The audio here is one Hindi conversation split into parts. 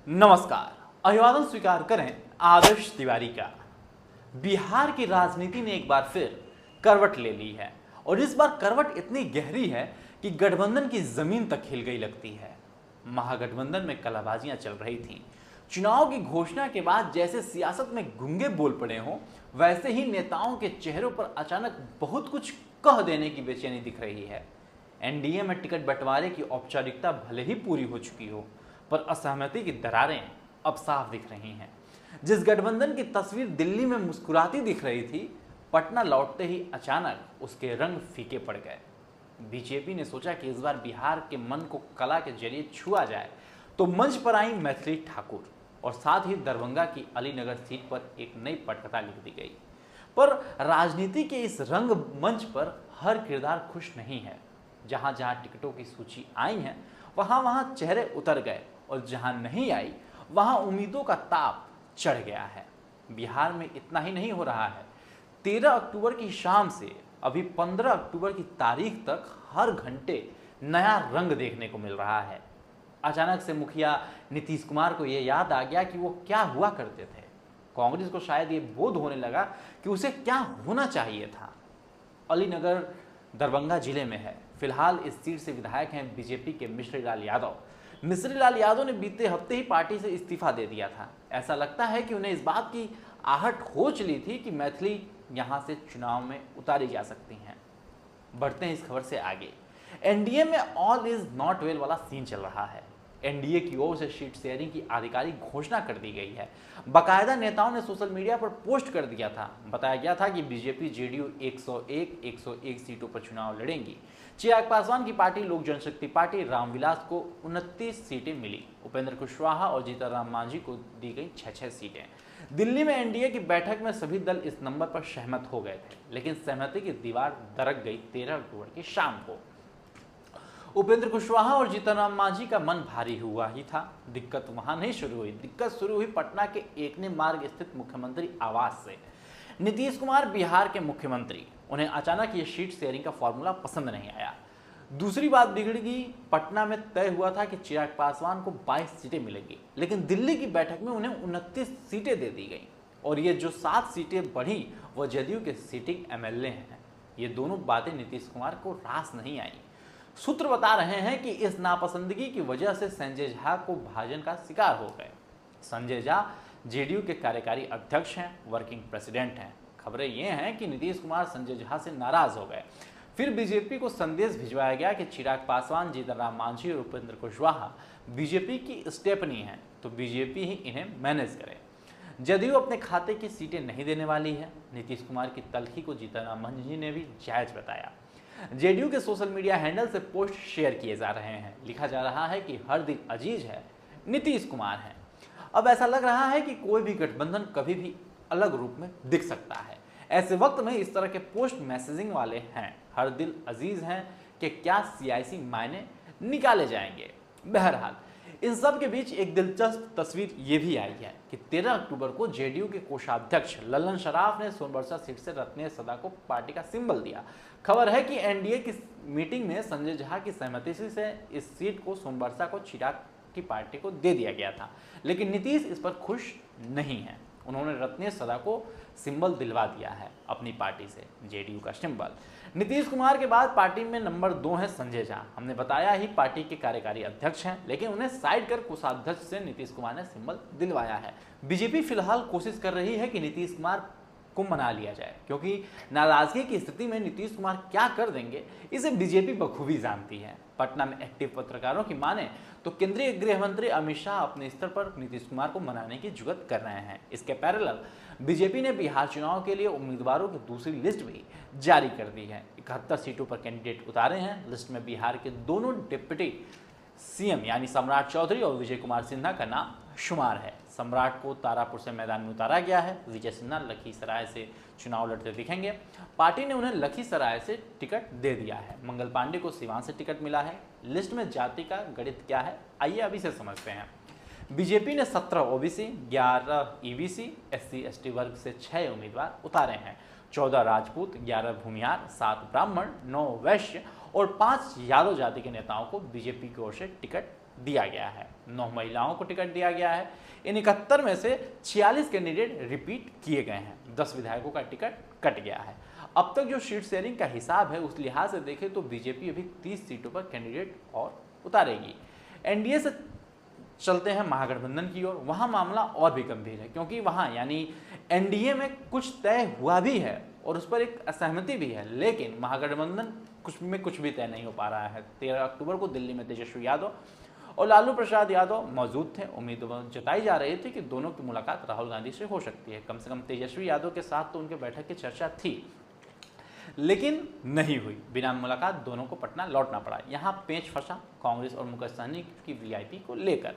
नमस्कार। अभिवादन स्वीकार करें आदर्श तिवारी का। बिहार की राजनीति ने एक बार फिर करवट ले ली है और इस बार करवट इतनी गहरी है कि गठबंधन की जमीन तक हिल गई लगती है। महागठबंधन में कलाबाजियां चल रही थीं। चुनाव की घोषणा के बाद जैसे सियासत में गूंगे बोल पड़े हों, वैसे ही नेताओं के चेहरों पर अचानक बहुत कुछ कह देने की बेचैनी दिख रही है। एनडीए में टिकट बंटवारे की औपचारिकता भले ही पूरी हो चुकी हो, पर असहमति की दरारें अब साफ दिख रही हैं। जिस गठबंधन की तस्वीर दिल्ली में मुस्कुराती दिख रही थी, पटना लौटते ही अचानक उसके रंग फीके पड़ गए। बीजेपी ने सोचा कि इस बार बिहार के मन को कला के जरिए छुआ जाए, तो मंच पर आई मैथिली ठाकुर और साथ ही दरभंगा की अलीनगर सीट पर एक नई पटकथा लिख दी गई। पर राजनीति के इस रंग मंच पर हर किरदार खुश नहीं है। जहां जहां टिकटों की सूची आई है, वहां वहां चेहरे उतर गए और जहां नहीं आई, वहां उम्मीदों का ताप चढ़ गया है। बिहार में इतना ही नहीं हो रहा है। 13 अक्टूबर की शाम से अभी 15 अक्टूबर की तारीख तक हर घंटे नया रंग देखने को मिल रहा है। अचानक से मुखिया नीतीश कुमार को यह याद आ गया कि वो क्या हुआ करते थे। कांग्रेस को शायद ये बोध होने लगा कि उसे क्या होना चाहिए था। अलीनगर दरभंगा जिले में है। फिलहाल इस सीट से विधायक हैं बीजेपी के मिश्री लाल यादव। मिश्री लाल यादव ने बीते हफ्ते ही पार्टी से इस्तीफा दे दिया था। ऐसा लगता है कि उन्हें इस बात की आहट हो चली थी कि मैथिली यहां से चुनाव में उतारी जा सकती हैं। बढ़ते हैं इस खबर से आगे। एनडीए में ऑल इज नॉट वेल वाला सीन चल रहा है। एनडीए की ओर से सीट शेयरिंग की आधिकारिक घोषणा कर दी गई है। बाकायदा नेताओं ने सोशल मीडिया पर पोस्ट कर दिया था। बताया गया था कि बीजेपी जेडीयू 101 सीटों पर चुनाव लड़ेंगी। चिराग पासवान की पार्टी लोक जनशक्ति पार्टी रामविलास को 29 सीटें मिली। उपेंद्र कुशवाहा और जीतनराम मांझी को दी गई 6 सीटें। दिल्ली में एनडीए की बैठक में सभी दल इस नंबर पर सहमत हो गए थे, लेकिन सहमति की दीवार दरक गई 13 अक्टूबर की शाम को। उपेंद्र कुशवाहा और जीतनराम मांझी का मन भारी हुआ ही था। दिक्कत वहां नहीं शुरू हुई। दिक्कत शुरू हुई पटना के एकने मार्ग स्थित मुख्यमंत्री आवास से। नीतीश कुमार बिहार के मुख्यमंत्री, उन्हें अचानक ये सीट शेयरिंग का फॉर्मूला पसंद नहीं आया। दूसरी बात बिगड़ गई। पटना में तय हुआ था कि चिराग पासवान को 22 सीटें मिलेंगी, लेकिन दिल्ली की बैठक में उन्हें 29 सीटें दे दी गई और ये जो 7 सीटें बढ़ी वो जदयू के सीटिंग एमएलए हैं। ये दोनों बातें नीतीश कुमार को रास नहीं आई। सूत्र बता रहे हैं कि इस नापसंदगी की वजह से संजय झा को भाजन का शिकार हो गए। संजय झा जेडीयू के कार्यकारी अध्यक्ष हैं, वर्किंग प्रेसिडेंट हैं। खबरें ये हैं कि नीतीश कुमार संजय झा से नाराज हो गए। फिर बीजेपी को संदेश भिजवाया गया कि चिराग पासवान, जीतनराम मांझी और उपेंद्र कुशवाहा बीजेपी की स्टेपनी हैं, तो बीजेपी ही इन्हें मैनेज करे। जदयू अपने खाते की सीटें नहीं देने वाली है। नीतीश कुमार की तल्खी को जीतनराम मांझी ने भी जायज बताया। जेडीयू के सोशल मीडिया हैंडल से पोस्ट शेयर किए जा रहे हैं। लिखा जा रहा है कि हर दिल अजीज है, नीतीश कुमार हैं। अब ऐसा लग रहा है कि कोई भी गठबंधन कभी भी अलग रूप में दिख सकता है। ऐसे वक्त में इस तरह के पोस्ट मैसेजिंग वाले हैं, हर दिल अजीज हैं कि क्या सियासी मायने निकाले जाएंगे। बहरहाल इन सब के बीच एक दिलचस्प तस्वीर ये भी आई है कि 13 अक्टूबर को जेडीयू के कोषाध्यक्ष ललन शराफ ने सोनबरसा सीट से रत्नेश सदा को पार्टी का सिंबल दिया। खबर है कि एनडीए की मीटिंग में संजय झा की सहमति से इस सीट को सोनबरसा को चिराग की पार्टी को दे दिया गया था, लेकिन नीतीश इस पर खुश नहीं है। उन्होंने रत्नेश सदा को सिंबल दिलवा दिया है, अपनी पार्टी से जेडीयू का सिंबल। नीतीश कुमार के बाद पार्टी में नंबर 2 है संजय झा। हमने बताया ही पार्टी के कार्यकारी अध्यक्ष हैं, लेकिन उन्हें साइड कर कोषाध्यक्ष से नीतीश कुमार ने सिंबल दिलवाया है। बीजेपी फिलहाल कोशिश कर रही है कि नीतीश कुमार को मना लिया जाए, क्योंकि नाराजगी की स्थिति में नीतीश कुमार क्या कर देंगे इसे बीजेपी बखूबी जानती है। पटना में एक्टिव पत्रकारों की माने तो केंद्रीय गृह मंत्री अमित शाह अपने स्तर पर नीतीश कुमार को मनाने की जुगत कर रहे हैं। इसके पैरेलल बीजेपी ने बिहार चुनाव के लिए उम्मीदवारों की दूसरी लिस्ट भी जारी कर दी है। 71 सीटों पर कैंडिडेट उतारे हैं। लिस्ट में बिहार के दोनों डिप्टी सीएम यानी सम्राट चौधरी और विजय कुमार सिन्हा का नाम शुमार है। सम्राट को तारापुर से मैदान में उतारा गया है। विजय सिन्हा लखीसराय से चुनाव लड़ते दिखेंगे। पार्टी ने उन्हें लखीसराय से टिकट दे दिया है। मंगल पांडे को सिवान से टिकट मिला है। लिस्ट में जाति का गणित क्या है, आइए अभी से समझते हैं। बीजेपी ने 17 ओबीसी, 11 ईबीसी, एससी एसटी वर्ग से 6 उम्मीदवार उतारे हैं। 14 राजपूत, 11 भूमिहार, 7 ब्राह्मण, 9 वैश्य और 5 यादव जाति के नेताओं को बीजेपी की ओर से टिकट दिया गया है। 9 महिलाओं को टिकट दिया गया है। इन 71 में से 46 कैंडिडेट रिपीट किए गए हैं। 10 विधायकों का टिकट कट गया है। अब तक जो सीट शेयरिंग का हिसाब है उस लिहाज से देखें तो बीजेपी अभी 30 सीटों पर कैंडिडेट और उतारेगी। एनडीए से चलते हैं महागठबंधन की ओर। वहां मामला और भी गंभीर है, क्योंकि वहां यानी एनडीए में कुछ तय हुआ भी है और उस पर एक असहमति भी है, लेकिन महागठबंधन कुछ भी तय नहीं हो पा रहा है। 13 अक्टूबर को दिल्ली में तेजस्वी यादव और लालू प्रसाद यादव मौजूद थे। उम्मीद जताई जा रही थी कि दोनों की मुलाकात राहुल गांधी से हो सकती है। कम से कम तेजस्वी यादव के साथ तो उनके बैठक की चर्चा थी, लेकिन नहीं हुई। बिना मुलाकात दोनों को पटना लौटना पड़ा। यहाँ पेच फंसा कांग्रेस और मुकेश सहनी की वीआईपी को लेकर।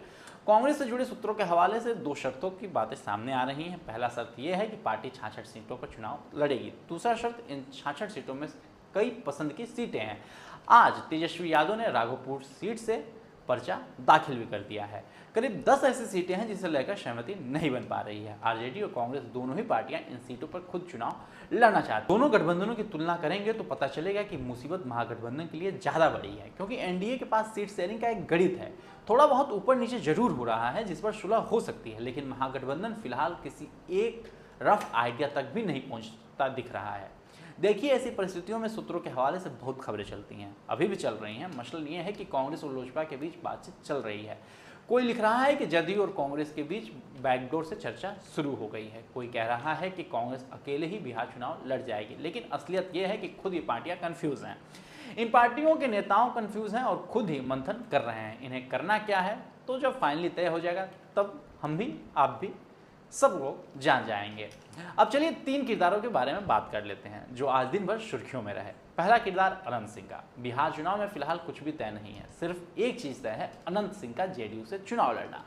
कांग्रेस से जुड़े सूत्रों के हवाले से 2 शर्तों की बातें सामने आ रही हैं। पहला शर्त यह है कि पार्टी 66 सीटों पर चुनाव लड़ेगी। दूसरा शर्त, इन 66 सीटों में कई पसंद की सीटें हैं। आज तेजस्वी यादव ने राघोपुर सीट से पर्चा दाखिल भी कर दिया है। करीब 10 ऐसी सीटें हैं जिसे लेकर सहमति नहीं बन पा रही है। आरजेडी और कांग्रेस दोनों ही पार्टियां इन सीटों पर खुद चुनाव लड़ना चाहती हैं। दोनों गठबंधनों की तुलना करेंगे तो पता चलेगा कि मुसीबत महागठबंधन के लिए ज्यादा बड़ी है, क्योंकि एनडीए के पास सीट शेयरिंग का एक गणित है। थोड़ा बहुत ऊपर नीचे जरूर हो रहा है जिस पर सुलह हो सकती है, लेकिन महागठबंधन फिलहाल किसी एक रफ आइडिया तक भी नहीं पहुंचता दिख रहा है। देखिए, ऐसी परिस्थितियों में सूत्रों के हवाले से बहुत खबरें चलती हैं, अभी भी चल रही हैं। मसलन ये है कि कांग्रेस और लोजपा के बीच बातचीत चल रही है। कोई लिख रहा है कि जदयू और कांग्रेस के बीच बैकडोर से चर्चा शुरू हो गई है। कोई कह रहा है कि कांग्रेस अकेले ही बिहार चुनाव लड़ जाएगी, लेकिन असलियत यह है कि खुद ये पार्टियां कंफ्यूज हैं। इन पार्टियों के नेताओं कंफ्यूज हैं और खुद ही मंथन कर रहे हैं इन्हें करना क्या है। तो जब फाइनली तय हो जाएगा तब हम भी, आप भी, सब लोग जान जाएंगे। अब चलिए 3 किरदारों के बारे में बात कर लेते हैं जो आज दिन भर सुर्खियों में रहे। पहला किरदार अनंत सिंह का। बिहार चुनाव में फिलहाल कुछ भी तय नहीं है, सिर्फ एक चीज तय है, अनंत सिंह का जेडीयू से चुनाव लड़ना।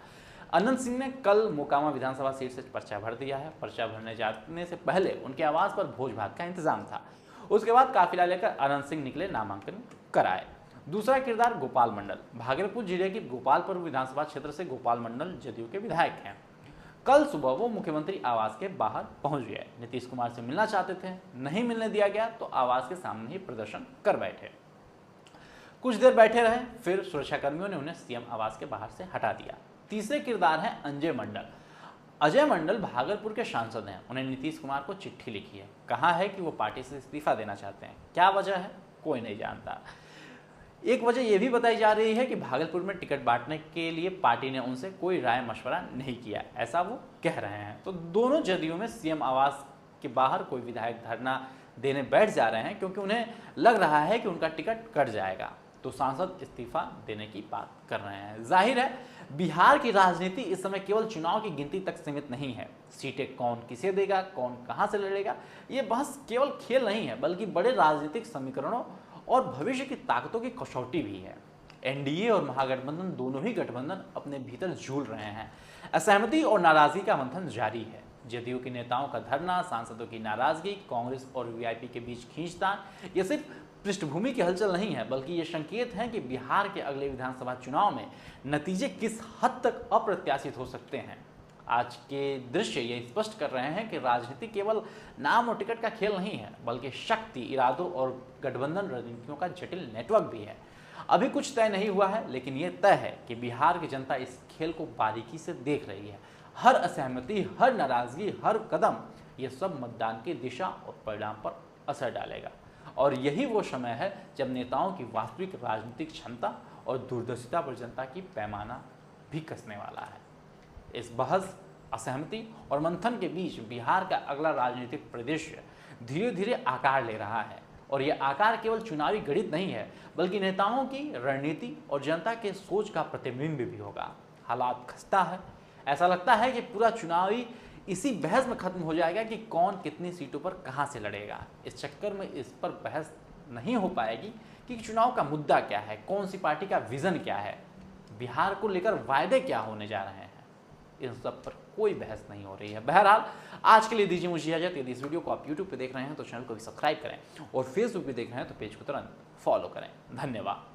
अनंत सिंह ने कल मोकामा विधानसभा सीट से पर्चा भर दिया है। पर्चा भरने जाने से पहले उनके आवास पर भोज भात का इंतजाम था। उसके बाद काफिला लेकर अनंत सिंह निकले नामांकन कराए। दूसरा किरदार गोपाल मंडल। भागलपुर जिले की गोपालपुर विधानसभा क्षेत्र से गोपाल मंडल जदयू के विधायक हैं। कल सुबह वो मुख्यमंत्री आवास के बाहर पहुंच गए। नीतीश कुमार से मिलना चाहते थे, नहीं मिलने दिया गया तो आवास के सामने ही प्रदर्शन कर बैठे। कुछ देर बैठे रहे, फिर सुरक्षाकर्मियों ने उन्हें सीएम आवास के बाहर से हटा दिया। तीसरे किरदार हैं अजय मंडल। अजय मंडल भागलपुर के सांसद हैं। उन्हें नीतीश कुमार को चिट्ठी लिखी है, कहा है कि वो पार्टी से इस्तीफा देना चाहते हैं। क्या वजह है कोई नहीं जानता। एक वजह यह भी बताई जा रही है कि भागलपुर में टिकट बांटने के लिए पार्टी ने उनसे कोई राय मशवरा नहीं किया, ऐसा वो कह रहे हैं। तो दोनों जदयू में सीएम आवास के बाहर कोई विधायक धरना देने बैठ जा रहे हैं, क्योंकि उन्हें लग रहा है कि उनका टिकट कट जाएगा, तो सांसद इस्तीफा देने की बात कर रहे हैं। जाहिर है बिहार की राजनीति इस समय केवल चुनाव की गिनती तक सीमित नहीं है। सीटें कौन किसे देगा, कौन कहां से लड़ेगा, ये बहस केवल खेल नहीं है, बल्कि बड़े राजनीतिक समीकरणों और भविष्य की ताकतों की कसौटी भी है। एनडीए और महागठबंधन दोनों ही गठबंधन अपने भीतर झूल रहे हैं। असहमति और नाराजगी का मंथन जारी है। जदयू के नेताओं का धरना, सांसदों की नाराजगी, कांग्रेस और वीआईपी के बीच खींचतान, ये सिर्फ पृष्ठभूमि की हलचल नहीं है, बल्कि ये संकेत है कि बिहार के अगले विधानसभा चुनाव में नतीजे किस हद तक अप्रत्याशित हो सकते हैं। आज के दृश्य ये स्पष्ट कर रहे हैं कि राजनीति केवल नाम और टिकट का खेल नहीं है, बल्कि शक्ति, इरादों और गठबंधन रणनीतियों का जटिल नेटवर्क भी है। अभी कुछ तय नहीं हुआ है, लेकिन ये तय है कि बिहार की जनता इस खेल को बारीकी से देख रही है। हर असहमति, हर नाराजगी, हर कदम, ये सब मतदान की दिशा और परिणाम पर असर डालेगा। और यही वो समय है जब नेताओं की वास्तविक राजनीतिक क्षमता और दूरदर्शिता पर जनता की पैमाना भी कसने वाला है। इस बहस, असहमति और मंथन के बीच बिहार का अगला राजनीतिक परिदृश्य धीरे धीरे आकार ले रहा है, और यह आकार केवल चुनावी गणित नहीं है, बल्कि नेताओं की रणनीति और जनता के सोच का प्रतिबिंब भी होगा। हालात खस्ता है। ऐसा लगता है कि पूरा चुनावी इसी बहस में खत्म हो जाएगा कि कौन कितनी सीटों पर कहां से लड़ेगा। इस चक्कर में इस पर बहस नहीं हो पाएगी कि चुनाव का मुद्दा क्या है, कौन सी पार्टी का विजन क्या है, बिहार को लेकर वायदे क्या होने जा रहे हैं। इन सब पर कोई बहस नहीं हो रही है। बहरहाल आज के लिए दीजिए मुझे इजाजत। यदि इस वीडियो को आप यूट्यूब पे देख रहे हैं तो चैनल को भी सब्सक्राइब करें, और फेसबुक पे देख रहे हैं तो पेज को तुरंत फॉलो करें। धन्यवाद।